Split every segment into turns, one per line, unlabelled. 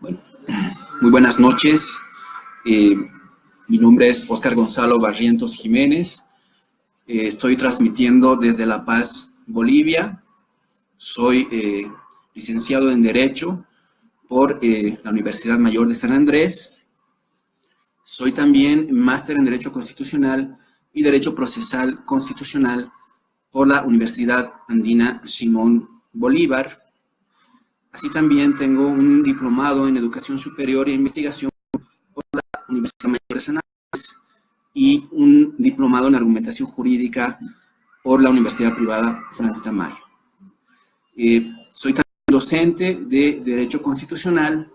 Bueno, muy buenas noches. Mi nombre es Óscar Gonzalo Barrientos Jiménez. Estoy transmitiendo desde La Paz, Bolivia. Soy licenciado en Derecho por la Universidad Mayor de San Andrés. Soy también máster en Derecho Constitucional y Derecho Procesal Constitucional por la Universidad Andina Simón Bolívar. Así también tengo un diplomado en Educación Superior e Investigación por la Universidad Mayor de San Andrés y un diplomado en Argumentación Jurídica por la Universidad Privada Franz Tamayo. Soy también docente de Derecho Constitucional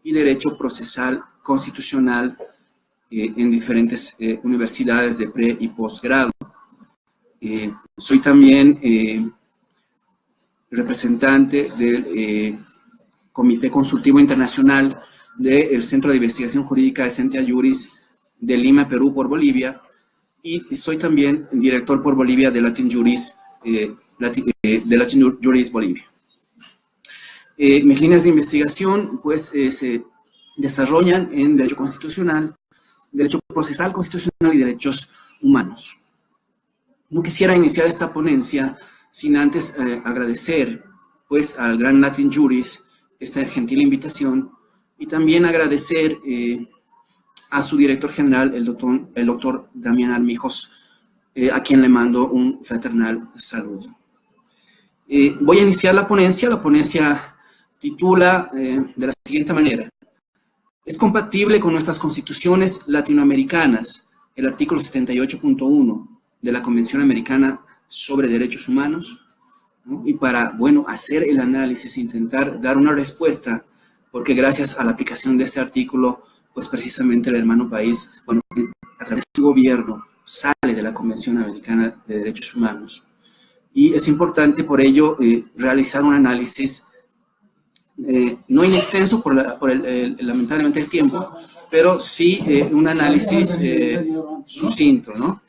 y Derecho Procesal Constitucional en diferentes universidades de pre- y posgrado. Soy también representante del Comité Consultivo Internacional del Centro de Investigación Jurídica de Sentia Juris de Lima, Perú, por Bolivia, y soy también director por Bolivia de Latin Juris, Bolivia. Mis líneas de investigación pues se desarrollan en Derecho Constitucional, Derecho Procesal Constitucional y Derechos Humanos. No quisiera iniciar esta ponencia sin antes agradecer pues al gran Latin Juris esta gentil invitación y también agradecer a su director general, el doctor Damián Armijos, a quien le mando un fraternal saludo. Voy a iniciar la ponencia. La ponencia titula de la siguiente manera: ¿es compatible con nuestras constituciones latinoamericanas el artículo 78.1 de la Convención Americana sobre Derechos Humanos? ¿No? Y para, bueno, hacer el análisis e intentar dar una respuesta, porque gracias a la aplicación de este artículo, pues precisamente el hermano país, bueno, a través de su gobierno, sale de la Convención Americana de Derechos Humanos. Y es importante por ello realizar un análisis no inextenso lamentablemente el tiempo, pero sí un análisis sucinto, ¿no?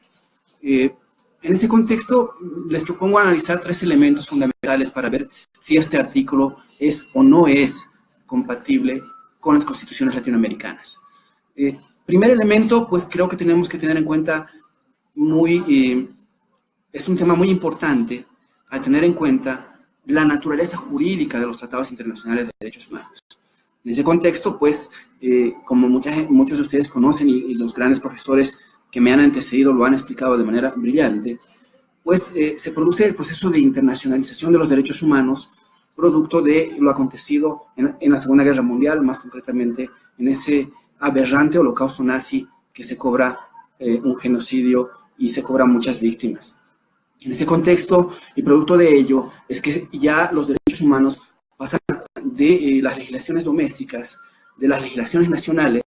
En ese contexto, les propongo analizar tres elementos fundamentales para ver si este artículo es o no es compatible con las constituciones latinoamericanas. Primer elemento, pues creo que tenemos que tener en cuenta es un tema muy importante al tener en cuenta la naturaleza jurídica de los tratados internacionales de derechos humanos. En ese contexto, pues, como muchos de ustedes conocen y los grandes profesores que me han antecedido lo han explicado de manera brillante, pues se produce el proceso de internacionalización de los derechos humanos producto de lo acontecido en la Segunda Guerra Mundial, más concretamente en ese aberrante holocausto nazi que se cobra un genocidio y se cobran muchas víctimas. En ese contexto, y producto de ello, es que ya los derechos humanos pasan de las legislaciones domésticas, de las legislaciones nacionales,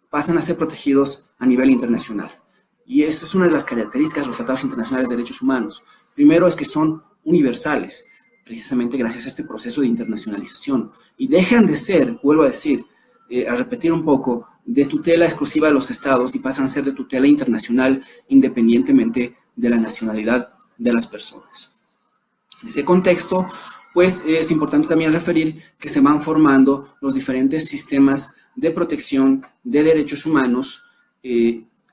pasan a ser protegidos a nivel internacional. Y esa es una de las características de los tratados internacionales de derechos humanos. Primero es que son universales, precisamente gracias a este proceso de internacionalización. Y dejan de ser, vuelvo a decir, a repetir un poco, de tutela exclusiva de los estados y pasan a ser de tutela internacional independientemente de la nacionalidad de las personas. En ese contexto, pues es importante también referir que se van formando los diferentes sistemas de protección de derechos humanos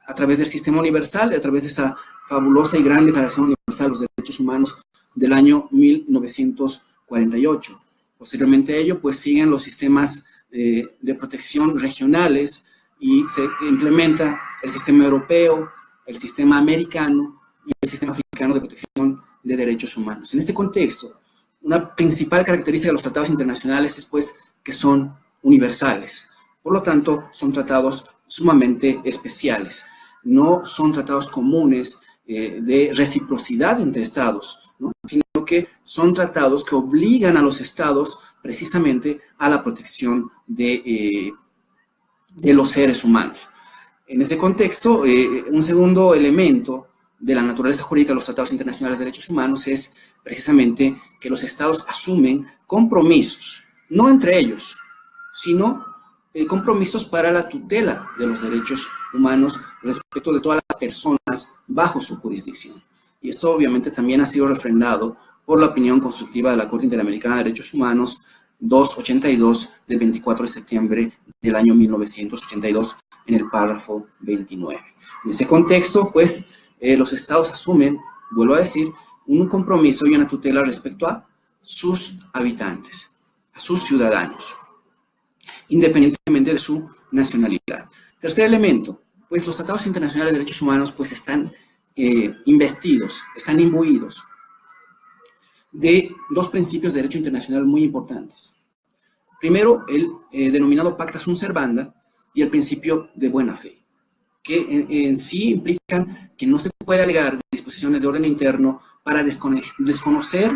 a través del sistema universal, a través de esa fabulosa y gran Declaración Universal de los Derechos Humanos del año 1948. Posteriormente a ello, pues siguen los sistemas de protección regionales y se implementa el sistema europeo, el sistema americano y el sistema africano de protección de derechos humanos. En este contexto, una principal característica de los tratados internacionales es pues que son universales. Por lo tanto, son tratados sumamente especiales. No son tratados comunes de reciprocidad entre estados, ¿no? Sino que son tratados que obligan a los estados precisamente a la protección de los seres humanos. En ese contexto, un segundo elemento de la naturaleza jurídica de los tratados internacionales de derechos humanos es precisamente que los estados asumen compromisos, no entre ellos, sino compromisos para la tutela de los derechos humanos respecto de todas las personas bajo su jurisdicción. Y esto obviamente también ha sido refrendado por la opinión consultiva de la Corte Interamericana de Derechos Humanos 282 del 24 de septiembre del año 1982 en el párrafo 29. En ese contexto, pues, los estados asumen, vuelvo a decir, un compromiso y una tutela respecto a sus habitantes, a sus ciudadanos, independientemente de su nacionalidad. Tercer elemento, pues los tratados internacionales de derechos humanos pues están investidos, están imbuidos de dos principios de derecho internacional muy importantes. Primero, el denominado Pacta Sunt Servanda y el principio de buena fe, que en sí implican que no se puede alegar disposiciones de orden interno para desconocer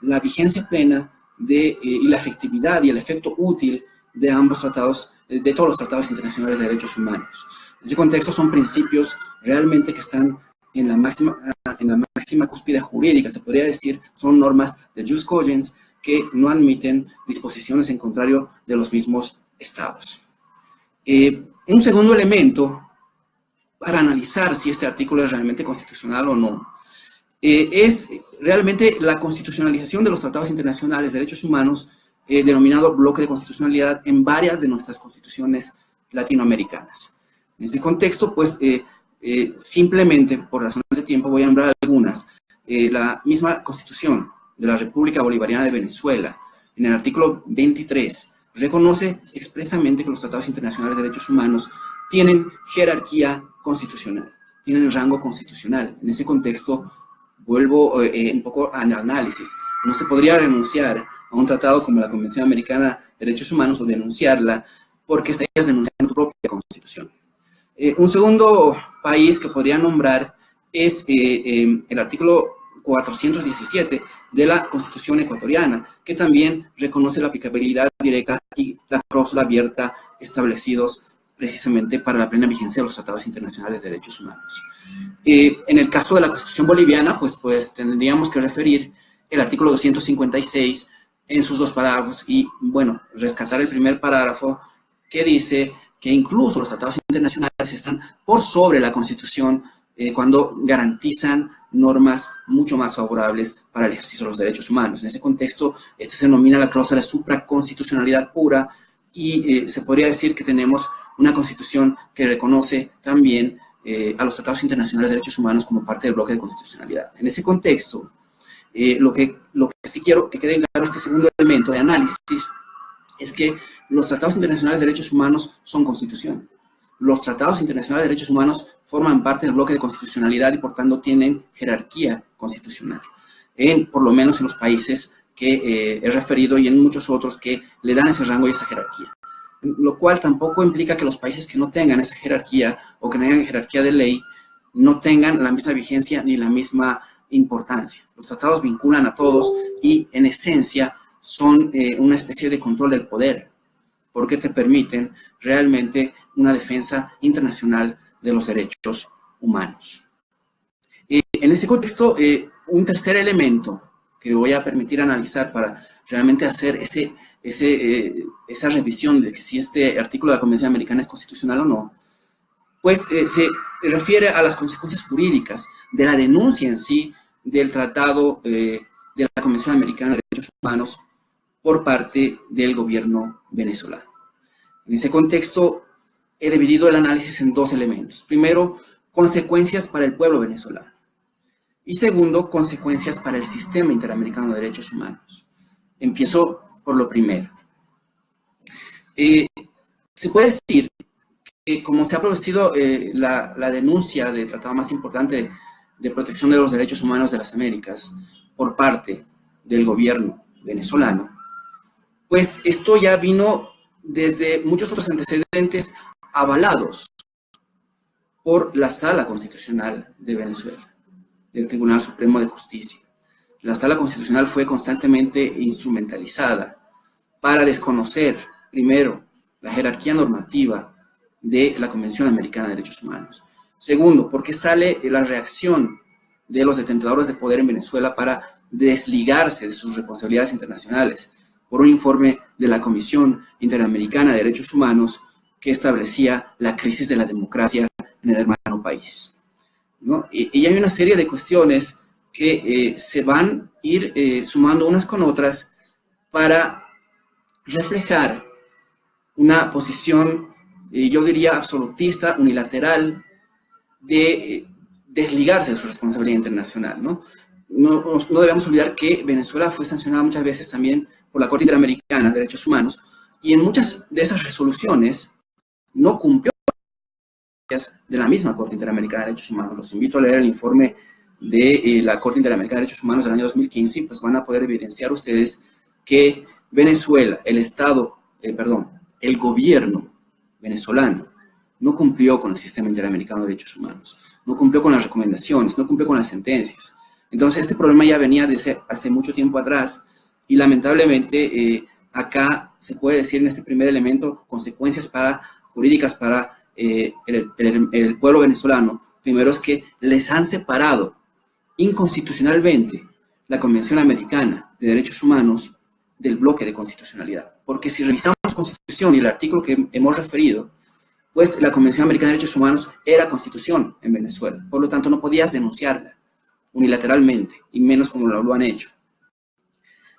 la vigencia plena y la efectividad y el efecto útil de ambos tratados, de todos los tratados internacionales de derechos humanos. En ese contexto son principios realmente que están en la máxima cúspide jurídica, se podría decir, son normas de jus cogens que no admiten disposiciones en contrario de los mismos estados. Un segundo elemento para analizar si este artículo es realmente constitucional o no, es realmente la constitucionalización de los tratados internacionales de derechos humanos, denominado bloque de constitucionalidad en varias de nuestras constituciones latinoamericanas. En este contexto, pues, simplemente por razones de tiempo voy a nombrar algunas. La misma Constitución de la República Bolivariana de Venezuela, en el artículo 23, reconoce expresamente que los tratados internacionales de derechos humanos tienen jerarquía constitucional, tienen rango constitucional. En ese contexto, vuelvo un poco al análisis. No se podría renunciar a un tratado como la Convención Americana de Derechos Humanos o denunciarla porque estarías denunciando tu propia constitución. Un segundo país que podría nombrar es el artículo 417 de la Constitución ecuatoriana, que también reconoce la aplicabilidad directa y la cláusula abierta establecidos precisamente para la plena vigencia de los tratados internacionales de derechos humanos. En el caso de la Constitución boliviana, pues tendríamos que referir el artículo 256 en sus dos párrafos y, bueno, rescatar el primer párrafo que dice que incluso los tratados internacionales están por sobre la Constitución cuando garantizan normas mucho más favorables para el ejercicio de los derechos humanos. En ese contexto, este se denomina la cláusula de supraconstitucionalidad pura y se podría decir que tenemos una constitución que reconoce también a los tratados internacionales de derechos humanos como parte del bloque de constitucionalidad. En ese contexto, lo que sí quiero que quede claro este segundo elemento de análisis es que los tratados internacionales de derechos humanos son constitución. Los tratados internacionales de derechos humanos forman parte del bloque de constitucionalidad y por tanto tienen jerarquía constitucional, por lo menos en los países que he referido y en muchos otros que le dan ese rango y esa jerarquía. Lo cual tampoco implica que los países que no tengan esa jerarquía o que tengan jerarquía de ley no tengan la misma vigencia ni la misma importancia. Los tratados vinculan a todos y en esencia son una especie de control del poder, porque te permiten realmente una defensa internacional de los derechos humanos. En ese contexto, un tercer elemento que voy a permitir analizar para realmente hacer esa revisión de que si este artículo de la Convención Americana es constitucional o no, pues se refiere a las consecuencias jurídicas de la denuncia en sí del Tratado de la Convención Americana de Derechos Humanos por parte del gobierno venezolano. En ese contexto, he dividido el análisis en dos elementos. Primero, consecuencias para el pueblo venezolano. Y segundo, consecuencias para el sistema interamericano de derechos humanos. Empiezo por lo primero. Se puede decir que como se ha producido la denuncia del tratado más importante de protección de los derechos humanos de las Américas por parte del gobierno venezolano, pues esto ya vino desde muchos otros antecedentes avalados por la Sala Constitucional de Venezuela, del Tribunal Supremo de Justicia. La Sala Constitucional fue constantemente instrumentalizada para desconocer, primero, la jerarquía normativa de la Convención Americana de Derechos Humanos. Segundo, porque sale la reacción de los detentadores de poder en Venezuela para desligarse de sus responsabilidades internacionales por un informe de la Comisión Interamericana de Derechos Humanos que establecía la crisis de la democracia en el hermano país, ¿no? Y hay una serie de cuestiones que se van a ir sumando unas con otras para reflejar una posición, yo diría, absolutista, unilateral, de desligarse de su responsabilidad internacional, ¿no? No debemos olvidar que Venezuela fue sancionada muchas veces también por la Corte Interamericana de Derechos Humanos, y en muchas de esas resoluciones no cumplió de la misma Corte Interamericana de Derechos Humanos. Los invito a leer el informe de la Corte Interamericana de Derechos Humanos del año 2015, y pues van a poder evidenciar ustedes que Venezuela, el gobierno venezolano, no cumplió con el sistema interamericano de derechos humanos, no cumplió con las recomendaciones, no cumplió con las sentencias. Entonces, este problema ya venía desde hace mucho tiempo atrás, y lamentablemente acá se puede decir en este primer elemento consecuencias jurídicas para el pueblo venezolano. Primero es que les han separado inconstitucionalmente la Convención Americana de Derechos Humanos del bloque de constitucionalidad. Porque si revisamos la Constitución y el artículo que hemos referido, pues la Convención Americana de Derechos Humanos era constitución en Venezuela. Por lo tanto, no podías denunciarla unilateralmente, y menos como lo han hecho.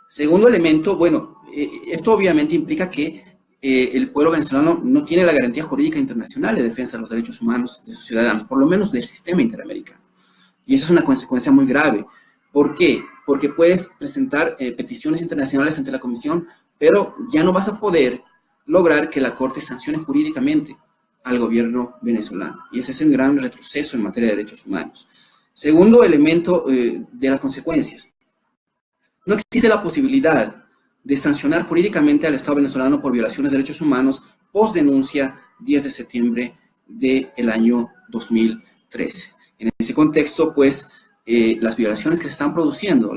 Segundo elemento, bueno, esto obviamente implica que el pueblo venezolano no tiene la garantía jurídica internacional de defensa de los derechos humanos de sus ciudadanos, por lo menos del sistema interamericano. Y esa es una consecuencia muy grave. ¿Por qué? Porque puedes presentar peticiones internacionales ante la Comisión, pero ya no vas a poder lograr que la Corte sancione jurídicamente al gobierno venezolano. Y ese es un gran retroceso en materia de derechos humanos. Segundo elemento de las consecuencias. No existe la posibilidad de sancionar jurídicamente al Estado venezolano por violaciones de derechos humanos post denuncia 10 de septiembre del año 2013. En ese contexto, pues, las violaciones que se están produciendo,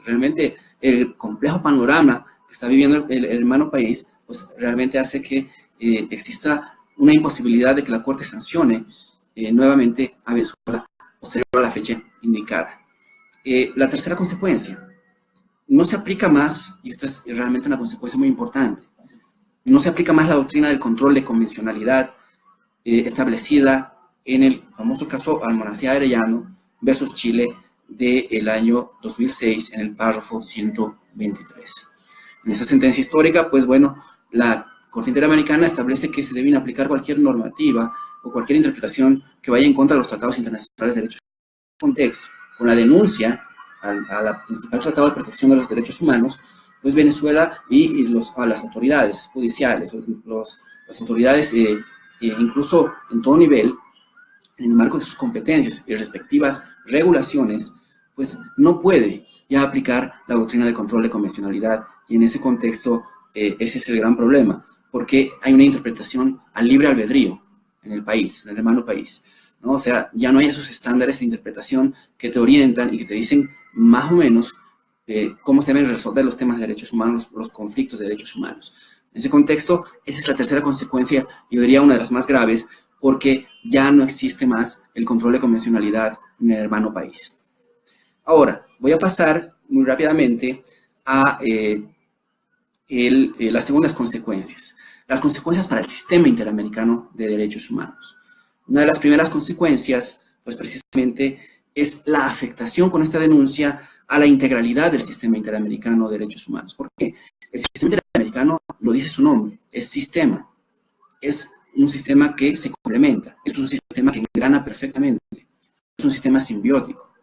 realmente el complejo panorama que está viviendo el hermano país, pues realmente hace que exista una imposibilidad de que la Corte sancione nuevamente a Venezuela posterior a la fecha indicada. La tercera consecuencia, no se aplica más, y esta es realmente una consecuencia muy importante, no se aplica más la doctrina del control de convencionalidad establecida en el famoso caso Almonacid Arellano versus Chile del año 2006 en el párrafo 123. En esa sentencia histórica, pues bueno, la Corte Interamericana establece que se deben aplicar cualquier normativa o cualquier interpretación que vaya en contra de los tratados internacionales de derechos humanos. En ese contexto, con la denuncia a la principal Tratado de Protección de los Derechos Humanos, pues Venezuela y a las autoridades judiciales, las autoridades incluso en todo nivel, en el marco de sus competencias y respectivas regulaciones, pues no puede ya aplicar la doctrina de control de convencionalidad, y en ese contexto ese es el gran problema, porque hay una interpretación al libre albedrío en el país, en el hermano país, ¿no? O sea, ya no hay esos estándares de interpretación que te orientan y que te dicen más o menos cómo se deben resolver los temas de derechos humanos, los conflictos de derechos humanos. En ese contexto, esa es la tercera consecuencia, yo diría una de las más graves, porque ya no existe más el control de convencionalidad en el hermano país. Ahora, voy a pasar muy rápidamente a las segundas consecuencias. Las consecuencias para el sistema interamericano de derechos humanos. Una de las primeras consecuencias, pues precisamente, es la afectación con esta denuncia a la integralidad del sistema interamericano de derechos humanos. ¿Por qué? El sistema interamericano, lo dice su nombre, es sistema. Es un sistema que se complementa, es un sistema que engrana perfectamente, es un sistema simbiótico.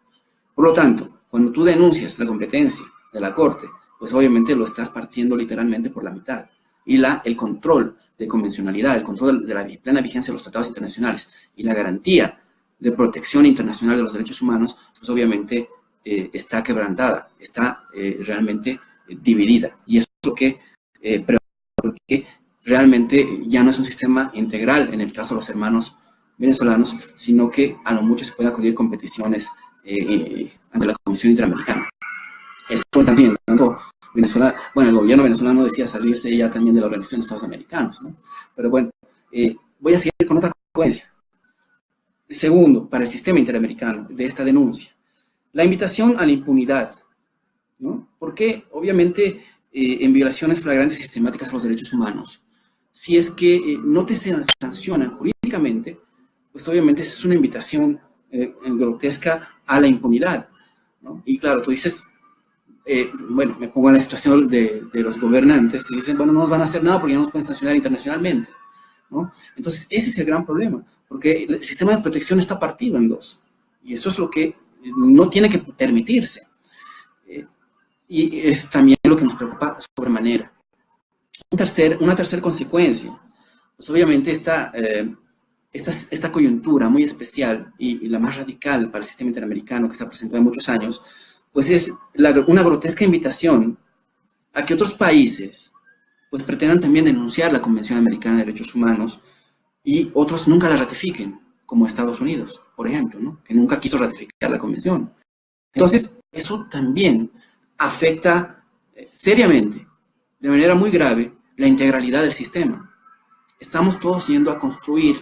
Por lo tanto, cuando tú denuncias la competencia de la Corte, pues obviamente lo estás partiendo literalmente por la mitad. Y el control de convencionalidad, el control de la plena vigencia de los tratados internacionales y la garantía de protección internacional de los derechos humanos, pues obviamente está quebrantada, está realmente dividida. Y eso es lo que porque realmente ya no es un sistema integral en el caso de los hermanos venezolanos, sino que a lo mucho se puede acudir con peticiones ante la Comisión Interamericana. Esto también, tanto Venezuela, bueno, el gobierno venezolano decía salirse ya también de la Organización de Estados Americanos, ¿no? Pero bueno, voy a seguir con otra consecuencia. Segundo, para el sistema interamericano de esta denuncia, la invitación a la impunidad, ¿no? Porque obviamente en violaciones flagrantes y sistemáticas a los derechos humanos, si es que no te sancionan jurídicamente, pues obviamente esa es una invitación grotesca a la impunidad, ¿no? Y claro, tú dices, bueno, me pongo en la situación de los gobernantes y dicen, bueno, no nos van a hacer nada porque ya no nos pueden sancionar internacionalmente, ¿no? Entonces, ese es el gran problema, porque el sistema de protección está partido en dos, y eso es lo que no tiene que permitirse. Y es también lo que nos preocupa sobremanera. Una tercera consecuencia, pues obviamente esta coyuntura muy especial y la más radical para el sistema interamericano que se ha presentado en muchos años, pues es una grotesca invitación a que otros países pues pretendan también denunciar la Convención Americana de Derechos Humanos y otros nunca la ratifiquen, como Estados Unidos, por ejemplo, ¿no? Que nunca quiso ratificar la Convención. Entonces, eso también afecta seriamente, de manera muy grave, la integralidad del sistema. Estamos todos yendo a construir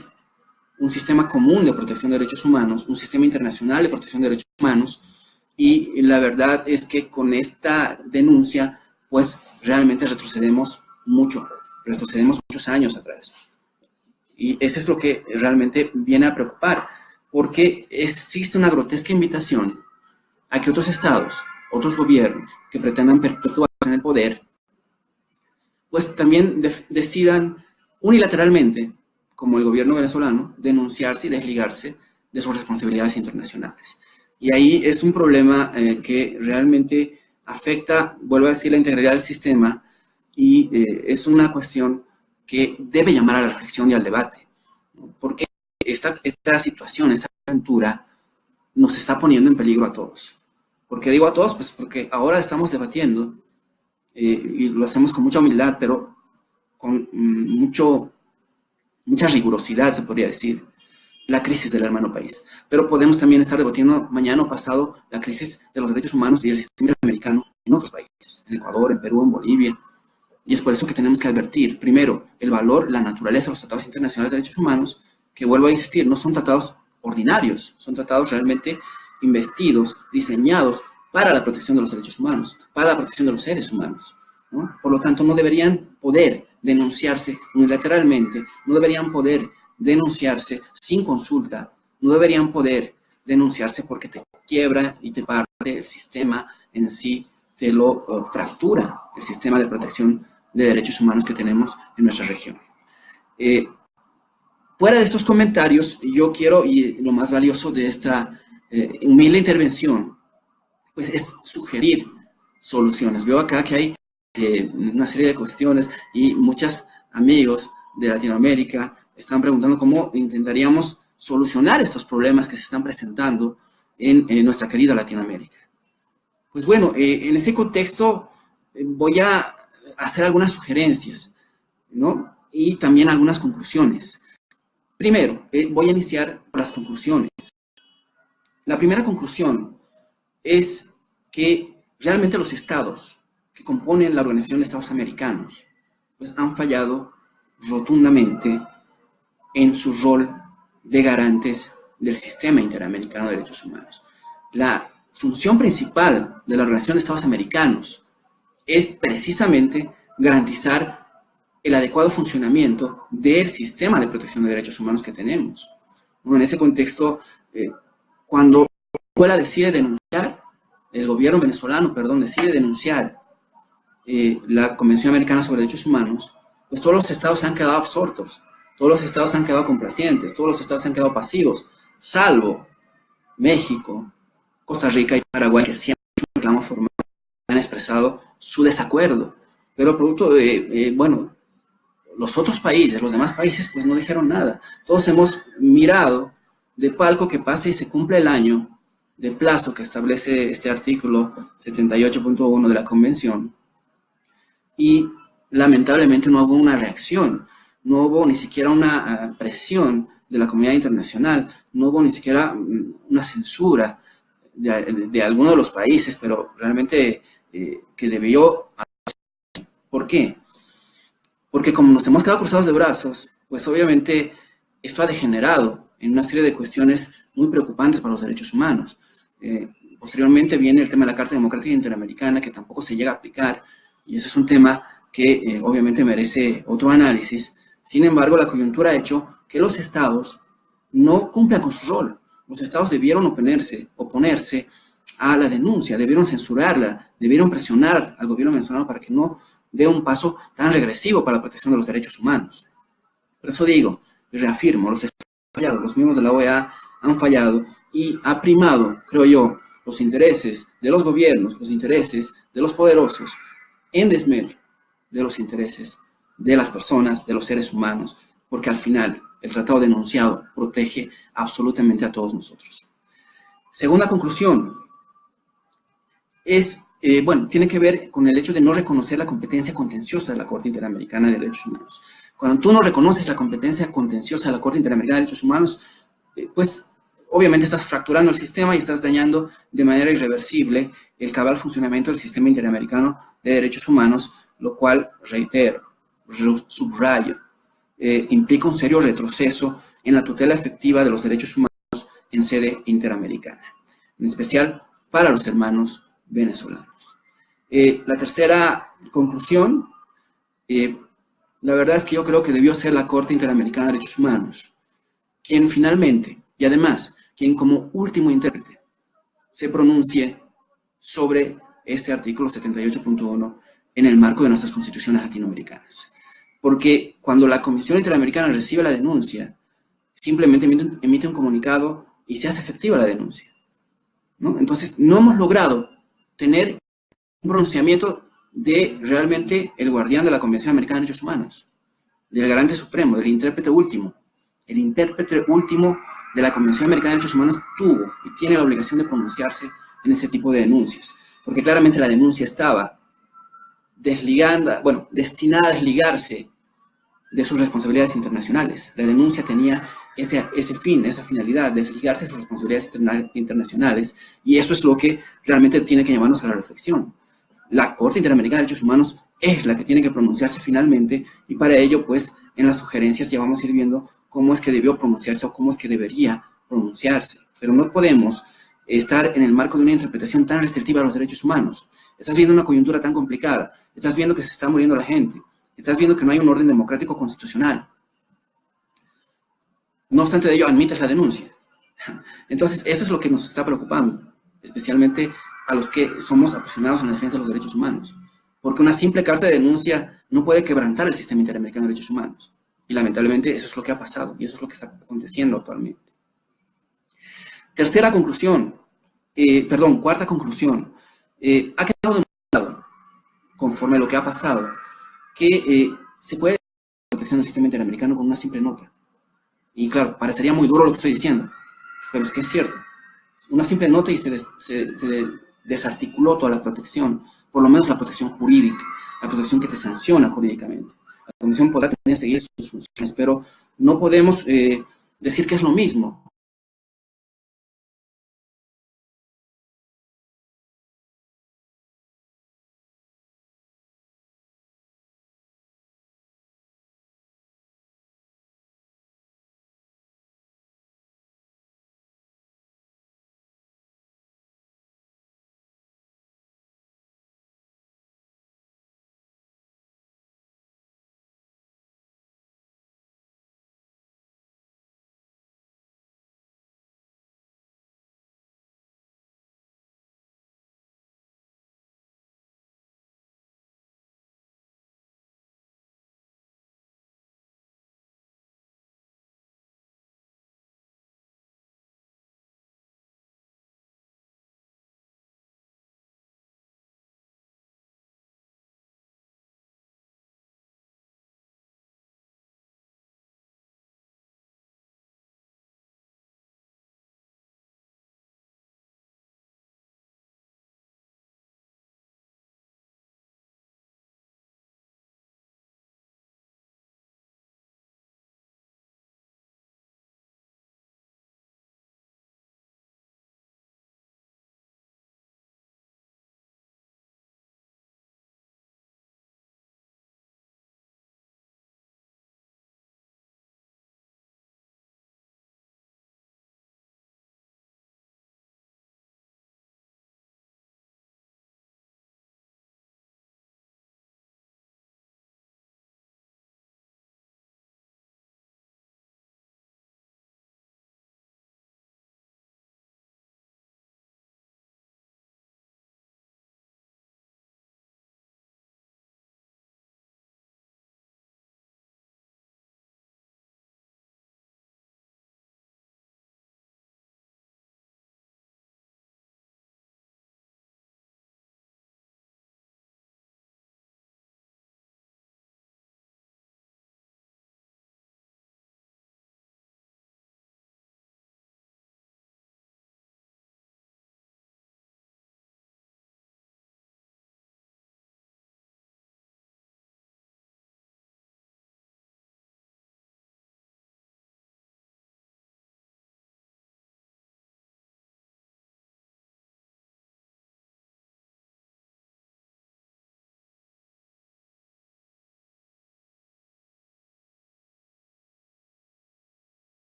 un sistema común de protección de derechos humanos, un sistema internacional de protección de derechos humanos, y la verdad es que con esta denuncia, pues realmente retrocedemos muchos años atrás. Y eso es lo que realmente viene a preocupar, porque existe una grotesca invitación a que otros estados, otros gobiernos que pretendan perpetuarse en el poder, pues también decidan unilateralmente, como el gobierno venezolano, denunciarse y desligarse de sus responsabilidades internacionales. Y ahí es un problema que realmente afecta, vuelvo a decir, la integridad del sistema y es una cuestión que debe llamar a la reflexión y al debate, ¿no? Porque esta situación, esta aventura, nos está poniendo en peligro a todos. ¿Por qué digo a todos? Pues porque ahora estamos debatiendo y lo hacemos con mucha humildad, pero con mucha rigurosidad, se podría decir, la crisis del hermano país. Pero podemos también estar debatiendo mañana o pasado la crisis de los derechos humanos y el sistema interamericano en otros países, en Ecuador, en Perú, en Bolivia. Y es por eso que tenemos que advertir, primero, el valor, la naturaleza de los tratados internacionales de derechos humanos, que vuelvo a insistir, no son tratados ordinarios, son tratados realmente investidos, diseñados para la protección de los derechos humanos, para la protección de los seres humanos, ¿no? Por lo tanto, no deberían poder denunciarse unilateralmente, no deberían poder denunciarse sin consulta, no deberían poder denunciarse porque te quiebra y te parte el sistema en sí, te lo fractura, el sistema de protección de derechos humanos que tenemos en nuestra región. Fuera de estos comentarios, yo quiero, y lo más valioso de esta humilde intervención, pues es sugerir soluciones. Veo acá que hay una serie de cuestiones y muchos amigos de Latinoamérica están preguntando cómo intentaríamos solucionar estos problemas que se están presentando en nuestra querida Latinoamérica. Pues bueno, en ese contexto voy a hacer algunas sugerencias, ¿no? Y también algunas conclusiones. Primero, voy a iniciar por las conclusiones. La primera conclusión es que realmente los estados que componen la Organización de Estados Americanos pues han fallado rotundamente en su rol de garantes del sistema interamericano de derechos humanos. La función principal de la Organización de Estados Americanos es precisamente garantizar el adecuado funcionamiento del sistema de protección de derechos humanos que tenemos. Bueno, en ese contexto, cuando Venezuela decide denunciar, el gobierno venezolano, decide denunciar la Convención Americana sobre Derechos Humanos, pues todos los estados se han quedado absortos, todos los estados se han quedado complacientes, todos los estados se han quedado pasivos, salvo México, Costa Rica y Paraguay, que siempre en un reclamo formal han expresado su desacuerdo. Pero producto de, bueno, los otros países, los demás países, pues no dijeron nada. Todos hemos mirado de palco que pase y se cumple el año de plazo que establece este artículo 78.1 de la Convención. Y lamentablemente no hubo una reacción, no hubo ni siquiera una presión de la comunidad internacional, no hubo ni siquiera una censura de alguno de los países, pero realmente que debió. ¿Por qué? Porque como nos hemos quedado cruzados de brazos, pues obviamente esto ha degenerado en una serie de cuestiones muy preocupantes para los derechos humanos. Posteriormente viene el tema de la Carta Democrática Interamericana, que tampoco se llega a aplicar, y ese es un tema que obviamente merece otro análisis. Sin embargo, la coyuntura ha hecho que los estados no cumplan con su rol. Los estados debieron oponerse a la denuncia, debieron censurarla, debieron presionar al gobierno venezolano para que no dé un paso tan regresivo para la protección de los derechos humanos. Por eso digo, y reafirmo, los estados han fallado, los miembros de la OEA han fallado y ha primado, creo yo, los intereses de los gobiernos, los intereses de los poderosos, en desmedro de los intereses de las personas, de los seres humanos, porque al final el tratado de enunciado protege absolutamente a todos nosotros. Segunda conclusión, tiene que ver con el hecho de no reconocer la competencia contenciosa de la Corte Interamericana de Derechos Humanos. Cuando tú no reconoces la competencia contenciosa de la Corte Interamericana de Derechos Humanos, pues obviamente estás fracturando el sistema y estás dañando de manera irreversible el cabal funcionamiento del sistema interamericano de derechos humanos, lo cual, reitero, subrayo, implica un serio retroceso en la tutela efectiva de los derechos humanos en sede interamericana, en especial para los hermanos venezolanos. La tercera conclusión, la verdad es que yo creo que debió ser la Corte Interamericana de Derechos Humanos quien finalmente, y además, quien como último intérprete se pronuncie sobre este artículo 78.1 en el marco de nuestras constituciones latinoamericanas. Porque cuando la Comisión Interamericana recibe la denuncia, simplemente emite un comunicado y se hace efectiva la denuncia, ¿no? Entonces, no hemos logrado tener un pronunciamiento de realmente el guardián de la Convención Americana de Derechos Humanos, del garante supremo, del intérprete último. El intérprete último de la Convención Americana de Derechos Humanos tuvo y tiene la obligación de pronunciarse en este tipo de denuncias, porque claramente la denuncia estaba destinada a desligarse de sus responsabilidades internacionales. La denuncia tenía ese fin, esa finalidad, desligarse de sus responsabilidades internacionales, y eso es lo que realmente tiene que llamarnos a la reflexión. La Corte Interamericana de Derechos Humanos es la que tiene que pronunciarse finalmente, y para ello, pues, en las sugerencias ya vamos a ir viendo cómo es que debió pronunciarse o cómo es que debería pronunciarse. Pero no podemos estar en el marco de una interpretación tan restrictiva de los derechos humanos. Estás viendo una coyuntura tan complicada, estás viendo que se está muriendo la gente, estás viendo que no hay un orden democrático constitucional. No obstante de ello, admites la denuncia. Entonces, eso es lo que nos está preocupando, especialmente a los que somos apasionados en la defensa de los derechos humanos. Porque una simple carta de denuncia no puede quebrantar el sistema interamericano de derechos humanos. Y lamentablemente eso es lo que ha pasado y eso es lo que está aconteciendo actualmente. Cuarta conclusión. Ha quedado demostrado, conforme a lo que ha pasado, que se puede protección del sistema interamericano con una simple nota. Y claro, parecería muy duro lo que estoy diciendo, pero es que es cierto. Una simple nota y se desarticuló toda la protección, por lo menos la protección jurídica, la protección que te sanciona jurídicamente. La Comisión podrá tener que seguir sus funciones, pero no podemos decir que es lo mismo